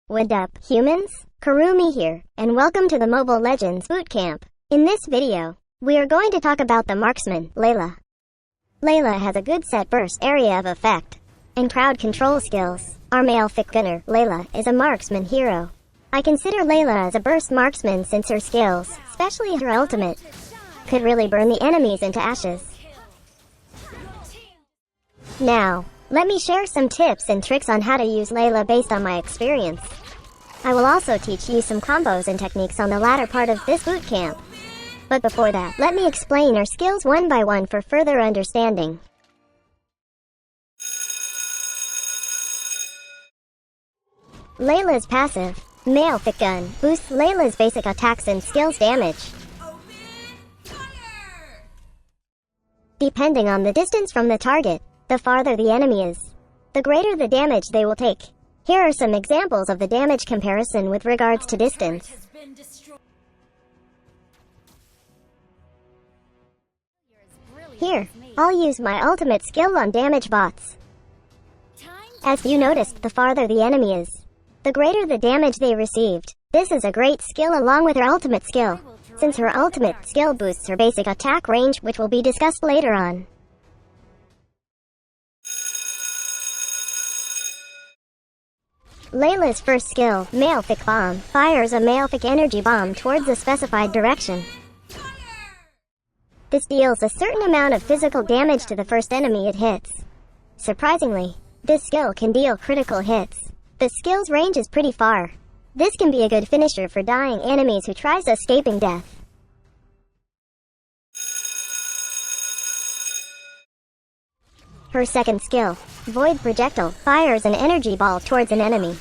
What up, humans? Karumi here, and welcome to the Mobile Legends Bootcamp. In this video, we are going to talk about the marksman, Layla. Layla has a good set burst area of effect, and crowd control skills. Our Malefic Gunner, Layla, is a marksman hero. I consider Layla as a burst marksman since her skills, especially her ultimate, could really burn the enemies into ashes. Now, let me share some tips and tricks on how to use Layla based on my experience. I will also teach you some combos and techniques on the latter part of this bootcamp. But before that, let me explain her skills one by one for further understanding. Layla's passive, Malefic Gun, boosts Layla's basic attacks and skills damage. Depending on the distance from the target, the farther the enemy is, the greater the damage they will take. Here are some examples of the damage comparison with regards to distance. Here, I'll use my ultimate skill on damage bots. As you noticed, the farther the enemy is, the greater the damage they received. This is a great skill along with her ultimate skill, since her ultimate skill boosts her basic attack range, which will be discussed later on. Layla's first skill, Malefic Bomb, fires a Malefic energy bomb towards a specified direction. This deals a certain amount of physical damage to the first enemy it hits. Surprisingly, this skill can deal critical hits. The skill's range is pretty far. This can be a good finisher for dying enemies who tries escaping death. Her second skill, Void Projectile, fires an energy ball towards an enemy.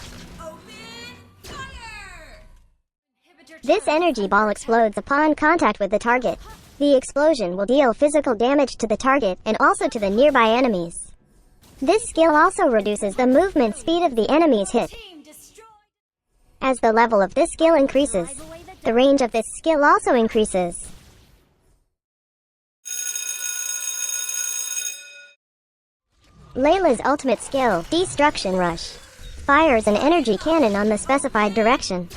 This energy ball explodes upon contact with the target. The explosion will deal physical damage to the target and also to the nearby enemies. This skill also reduces the movement speed of the enemies hit. As the level of this skill increases, the range of this skill also increases. Layla's ultimate skill, Destruction Rush, fires an energy cannon on the specified direction.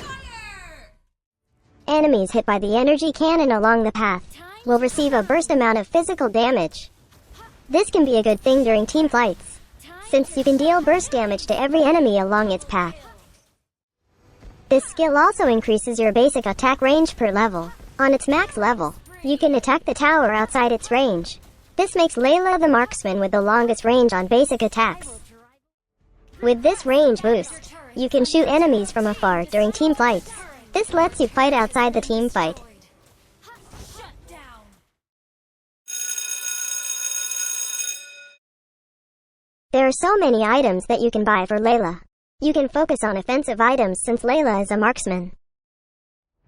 Enemies hit by the energy cannon along the path will receive a burst amount of physical damage. This can be a good thing during team fights, since you can deal burst damage to every enemy along its path. This skill also increases your basic attack range per level. On its max level, you can attack the tower outside its range. This makes Layla the marksman with the longest range on basic attacks. With this range boost, you can shoot enemies from afar during team fights. This lets you fight outside the team fight. There are so many items that you can buy for Layla. You can focus on offensive items since Layla is a marksman.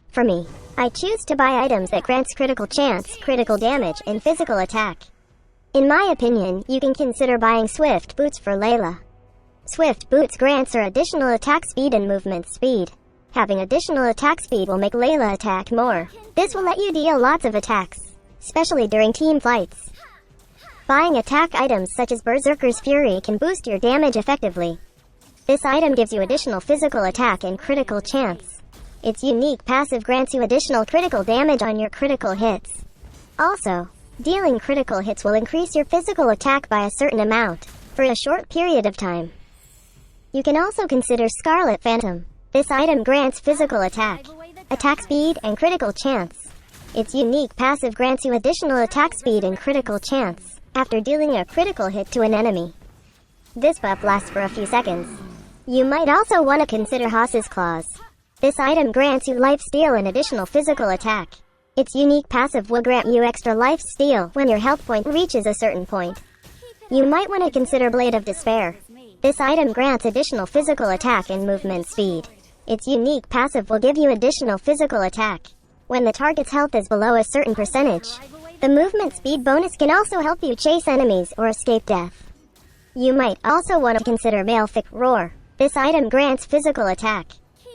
For me, I choose to buy items that grants critical chance, critical damage, and physical attack. In my opinion, you can consider buying Swift Boots for Layla. Swift Boots grants her additional attack speed and movement speed. Having additional attack speed will make Layla attack more. This will let you deal lots of attacks, especially during team fights. Buying attack items such as Berserker's Fury can boost your damage effectively. This item gives you additional physical attack and critical chance. Its unique passive grants you additional critical damage on your critical hits. Also, dealing critical hits will increase your physical attack by a certain amount, for a short period of time. You can also consider Scarlet Phantom. This item grants physical attack, attack speed, and critical chance. Its unique passive grants you additional attack speed and critical chance after dealing a critical hit to an enemy. This buff lasts for a few seconds. You might also want to consider Haas's Claws. This item grants you life steal and additional physical attack. Its unique passive will grant you extra life steal when your health point reaches a certain point. You might want to consider Blade of Despair. This item grants additional physical attack and movement speed. Its unique passive will give you additional physical attack when the target's health is below a certain percentage. The movement speed bonus can also help you chase enemies or escape death. You might also want to consider Malefic Roar. This item grants physical attack.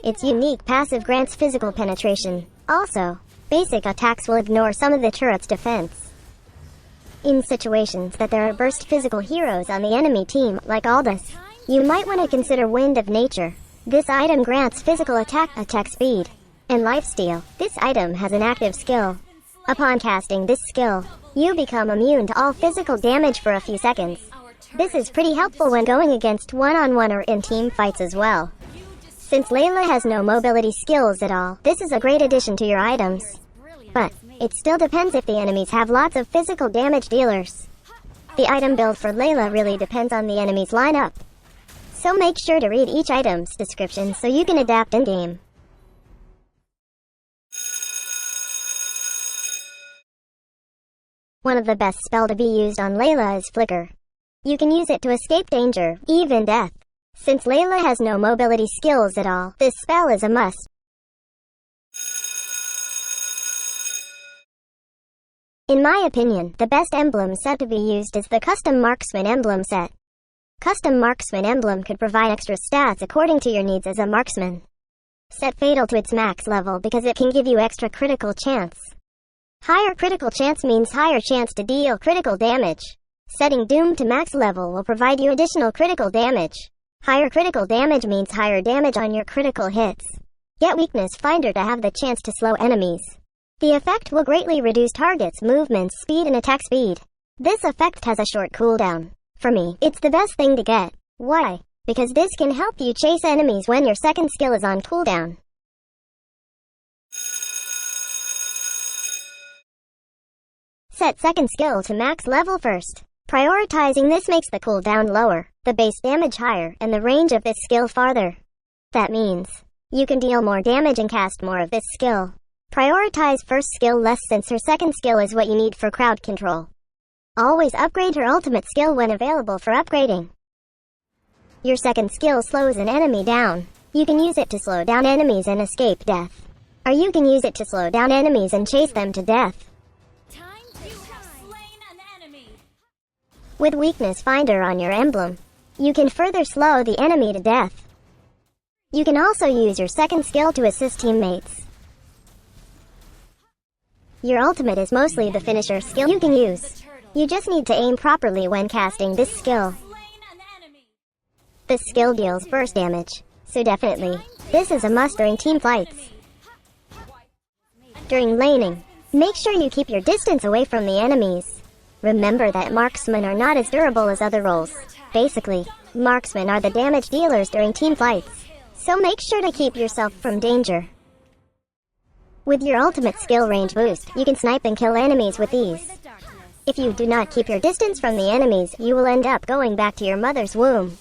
Its unique passive grants physical penetration. Also, basic attacks will ignore some of the turret's defense. In situations that there are burst physical heroes on the enemy team, like Aldous, you might want to consider Wind of Nature. This item grants physical attack speed, and lifesteal. This item has an active skill. Upon casting this skill, you become immune to all physical damage for a few seconds. This is pretty helpful when going against one-on-one or in team fights as well. Since Layla has no mobility skills at all, this is a great addition to your items. But it still depends if the enemies have lots of physical damage dealers. The item build for Layla really depends on the enemy's lineup. So make sure to read each item's description so you can adapt in-game. One of the best spells to be used on Layla is Flicker. You can use it to escape danger, even death. Since Layla has no mobility skills at all, this spell is a must. In my opinion, the best emblem set to be used is the Custom Marksman Emblem set. Custom Marksman Emblem could provide extra stats according to your needs as a marksman. Set Fatal to its max level because it can give you extra critical chance. Higher critical chance means higher chance to deal critical damage. Setting Doom to max level will provide you additional critical damage. Higher critical damage means higher damage on your critical hits. Get Weakness Finder to have the chance to slow enemies. The effect will greatly reduce targets' movement speed and attack speed. This effect has a short cooldown. For me, it's the best thing to get. Why? Because this can help you chase enemies when your second skill is on cooldown. Set second skill to max level first. Prioritizing this makes the cooldown lower, the base damage higher, and the range of this skill farther. That means you can deal more damage and cast more of this skill. Prioritize first skill less since her second skill is what you need for crowd control. Always upgrade her ultimate skill when available for upgrading. Your second skill slows an enemy down. You can use it to slow down enemies and escape death. Or you can use it to slow down enemies and chase them to death. With Weakness Finder on your emblem, you can further slow the enemy to death. You can also use your second skill to assist teammates. Your ultimate is mostly the finisher skill you can use. You just need to aim properly when casting this skill. This skill deals burst damage, so definitely, this is a must during team fights. During laning, make sure you keep your distance away from the enemies. Remember that marksmen are not as durable as other roles. Basically, marksmen are the damage dealers during team fights. So make sure to keep yourself from danger. With your ultimate skill range boost, you can snipe and kill enemies with ease. If you do not keep your distance from the enemies, you will end up going back to your mother's womb.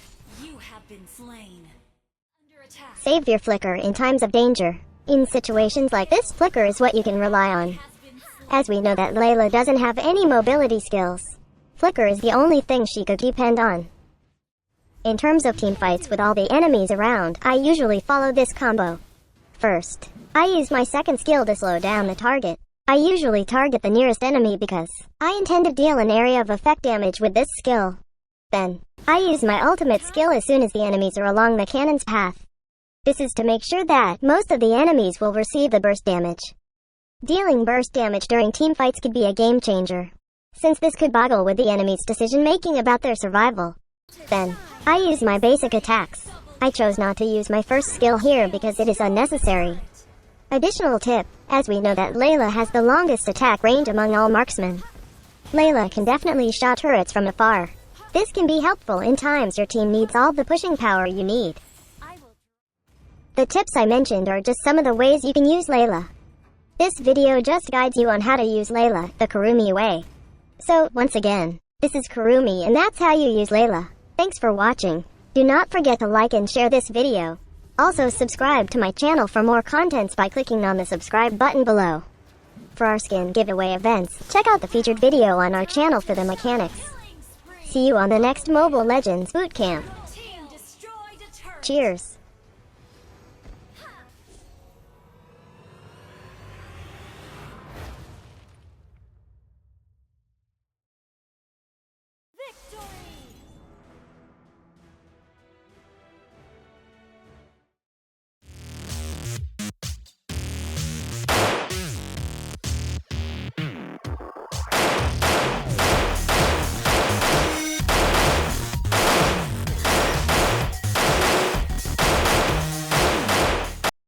Save your flicker in times of danger. In situations like this, flicker is what you can rely on. As we know that Layla doesn't have any mobility skills, flicker is the only thing she could depend on. In terms of team fights with all the enemies around, I usually follow this combo. First, I use my second skill to slow down the target. I usually target the nearest enemy because I intend to deal an area of effect damage with this skill. Then, I use my ultimate skill as soon as the enemies are along the cannon's path. This is to make sure that most of the enemies will receive the burst damage. Dealing burst damage during team fights could be a game changer, since this could boggle with the enemy's decision-making about their survival. Then, I use my basic attacks. I chose not to use my first skill here because it is unnecessary. Additional tip, as we know that Layla has the longest attack range among all marksmen. Layla can definitely shot turrets from afar. This can be helpful in times your team needs all the pushing power you need. The tips I mentioned are just some of the ways you can use Layla. This video just guides you on how to use Layla, the Kurumi way. So, once again, this is Kurumi and that's how you use Layla. Thanks for watching. Do not forget to like and share this video. Also subscribe to my channel for more contents by clicking on the subscribe button below. For our skin giveaway events, check out the featured video on our channel for the mechanics. See you on the next Mobile Legends Bootcamp. Cheers!